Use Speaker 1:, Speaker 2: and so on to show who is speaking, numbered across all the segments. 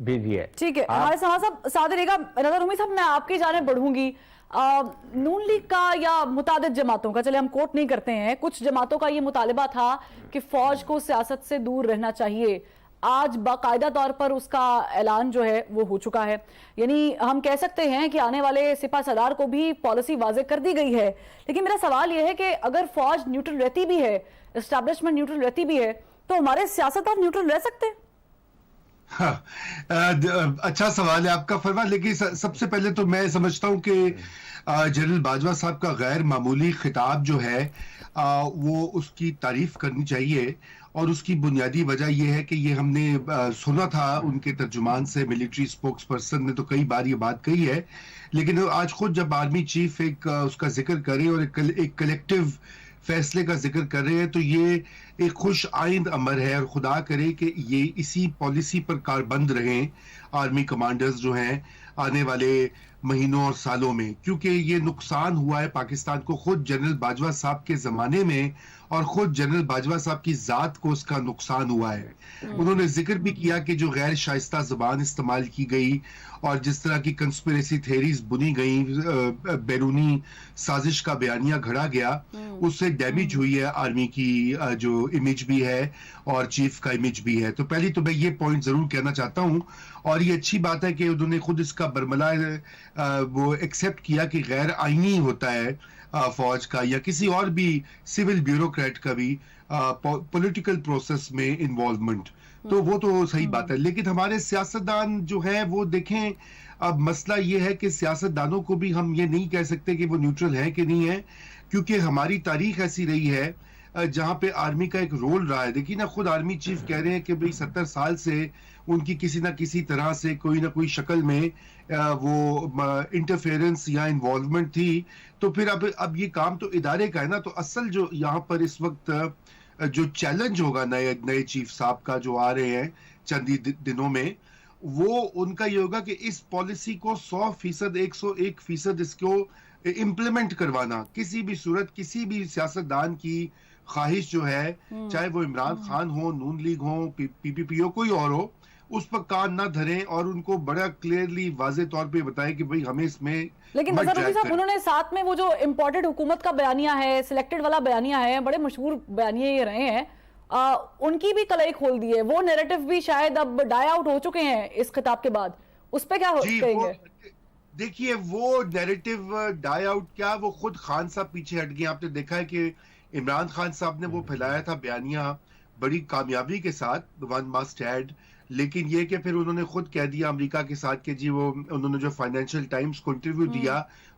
Speaker 1: भेजिए।
Speaker 2: ठीक है, हमारे साहब साथ रहेगा। नज़र उम्मीद साहब, मैं आपकी जाने बढ़ूंगी। नून लीग का या मुतादिद जमातों का, चले हम कोट नहीं करते हैं, कुछ जमातों का ये मुतालिबा था कि फौज को सियासत से दूर रहना चाहिए। आज बाकायदा तौर पर उसका ऐलान जो है वो हो चुका है। यानी हम कह सकते हैं कि आने वाले सिपा सलार को भी पॉलिसी वाज़े कर दी गई है। लेकिन मेरा सवाल ये है कि अगर फौज न्यूट्रल रहती भी है, एस्टैब्लिशमेंट न्यूट्रल रहती भी है, तो हमारे सियासतदान न्यूट्रल रह सकते हैं?
Speaker 3: हाँ, अच्छा सवाल है आपका फरमान। लेकिन सबसे पहले तो मैं समझता हूं कि जनरल बाजवा साहब का गैर मामूली खिताब जो है वो उसकी तारीफ करनी चाहिए। और उसकी बुनियादी वजह यह है कि ये हमने सुना था उनके तर्जुमान से, मिलिट्री स्पोक्स पर्सन ने तो कई बार ये बात कही है। लेकिन आज खुद जब आर्मी चीफ एक उसका जिक्र करे और एक कलेक्टिव फैसले का जिक्र कर रहे हैं, तो ये एक खुश आइंद अमर है। और खुदा करे कि ये इसी पॉलिसी पर कारबंद रहें आर्मी कमांडर्स जो हैं आने वाले महीनों और सालों में, क्योंकि ये नुकसान हुआ है पाकिस्तान को खुद जनरल बाजवा साहब के जमाने में, और खुद जनरल बाजवा साहब की जात को उसका नुकसान हुआ है। उन्होंने जिक्र भी किया कि जो गैर शाइस्ता जबान इस्तेमाल की गई और जिस तरह की कंस्पिरेसी थेरीज बुनी गई, बैरूनी साजिश का बयानिया घड़ा गया, उससे डैमेज हुई है आर्मी की जो इमेज भी है और चीफ का इमेज भी है। तो पहली तो मैं ये पॉइंट जरूर कहना चाहता हूं। और ये अच्छी बात है कि उन्होंने खुद इसका बरमला वो एक्सेप्ट किया कि गैर आईनी होता है फौज का या किसी और भी सिविल ब्यूरोक्रेट का भी पॉलिटिकल प्रोसेस में इन्वॉल्वमेंट। तो वो तो सही बात है। लेकिन हमारे सियासतदान जो है वो देखें, अब मसला ये है कि सियासतदानों को भी हम ये नहीं कह सकते कि वो न्यूट्रल है कि नहीं है, क्योंकि हमारी तारीख ऐसी रही है जहां पे आर्मी का एक रोल रहा है। देखिए ना, खुद आर्मी चीफ कह रहे हैं कि भाई 70 साल से उनकी किसी ना किसी तरह से कोई ना कोई शक्ल में वो इंटरफेरेंस या इन्वॉल्वमेंट थी। तो फिर अब ये काम तो इदारे का है ना। तो असल जो यहाँ पर इस वक्त जो चैलेंज होगा नए चीफ साहब का जो आ रहे हैं चंद ही दिनों में, वो उनका ये होगा कि इस पॉलिसी को 100%, 101% इसको इम्प्लीमेंट करवाना। किसी भी सूरत किसी भी सियासतदान की ख्वाहिश जो है, चाहे वो इमरान खान हो, नून लीग हो, पीपीपी हो, कोई और हो, उस पर कान ना धरें और उनको बड़ा क्लियरली वाजे तौर पे बताएं कि भाई हमें इसमें।
Speaker 2: लेकिन साहब, उन्होंने साथ में वो जो इम्पोर्टेड हुकूमत का बयानिया है, सिलेक्टेड वाला बयानिया है, बड़े मशहूर बयानिए ये रहे हैं, उनकी भी कलाई खोल दी है। वो नैरेटिव भी शायद अब डाई आउट हो चुके हैं इस खिताब के बाद। उस पर क्या कहेंगे?
Speaker 3: देखिए, वो नैरेटिव डाई आउट क्या, वो खुद खान साहब पीछे हट गए। आपने देखा है कि इमरान खान साहब ने वो फैलाया था बयानिया बड़ी कामयाबी के साथ, वन मस्ट ऐड। लेकिन ये कि फिर उन्होंने खुद कह दिया अमेरिका के साथ कि जी वो उन्होंने जो फाइनेंशियल टाइम्स को इंटरव्यू दिया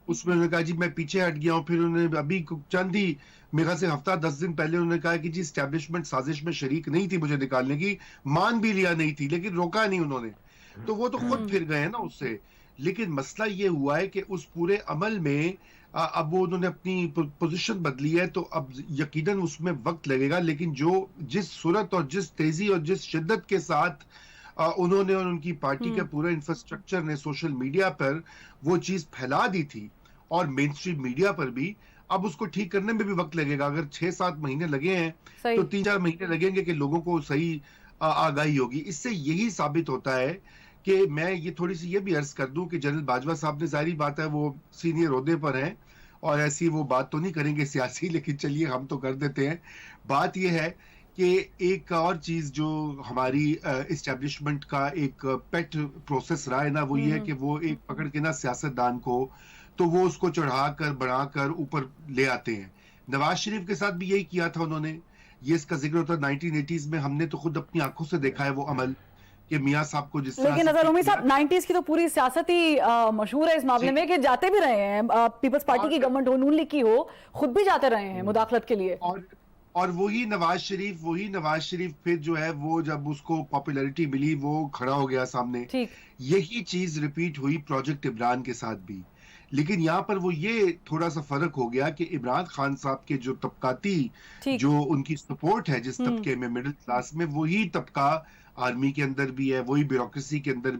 Speaker 3: उसमें उन्होंने कहा जी मैं पीछे हट गया हूँ। फिर उन्होंने अभी चंद ही मेरा से हफ्ता 10 दिन पहले उन्होंने कहा कि जी एस्टैब्लिशमेंट साजिश में शरीक नहीं थी मुझे निकालने की, मान भी लिया नहीं थी, लेकिन रोका नहीं उन्होंने। तो वो तो खुद फिर गए ना उससे। लेकिन मसला ये हुआ है कि उस पूरे अमल में अब वो उन्होंने अपनी पोजीशन बदली है, तो अब यकीनन उसमें वक्त लगेगा। लेकिन जिस सूरत और जिस तेजी और जिस शिद्दत के साथ उन्होंने और उनकी पार्टी के पूरे इंफ्रास्ट्रक्चर ने सोशल मीडिया पर वो चीज फैला दी थी और मेन स्ट्रीम मीडिया पर भी, अब उसको ठीक करने में भी वक्त लगेगा। अगर 6-7 महीने लगे हैं तो 3-4 महीने लगेंगे कि लोगों को सही आगाही होगी। इससे यही साबित होता है कि मैं ये थोड़ी सी ये भी अर्ज कर दूं कि जनरल बाजवा साहब ने, जाहिर बात है वो सीनियर ओहदे पर हैं और ऐसी वो बात तो नहीं करेंगे सियासी, लेकिन चलिए हम तो कर देते हैं। बात ये है कि एक और चीज जो हमारी एस्टैब्लिशमेंट का एक पेट प्रोसेस रहा है ना, वो ये है कि वो एक पकड़ के ना सियासतदान को, तो वो उसको चढ़ाकर बढ़ाकर ऊपर ले आते हैं। नवाज शरीफ के साथ भी यही किया था उन्होंने। ये इसका जिक्र होता है 1980s में, हमने तो खुद अपनी आंखों से देखा है वो अमल कि मियां साहब को जिस तरह।
Speaker 2: लेकिन नजर उम्मीद साहब, 90s की तो पूरी सियासत ही मशहूर है इस मामले में कि जाते भी रहे हैं, पीपल्स पार्टी की गवर्नमेंट हो, नून लीग की हो, खुद भी जाते रहे हैं मुदाखलत के लिए।
Speaker 3: और वही नवाज शरीफ फिर जो है वो जब उसको पॉपुलैरिटी मिली वो खड़ा हो गया सामने। यही चीज रिपीट हुई प्रोजेक्ट इमरान के साथ भी। लेकिन यहाँ पर वो ये थोड़ा सा फर्क हो गया कि इमरान खान साहब के जो तबकाती जो उनकी सपोर्ट है जिस तबके में, मिडिल क्लास में, वही तबका आर्मी के अंदर भी है, वही ब्यूरोक्रेसी के अंदर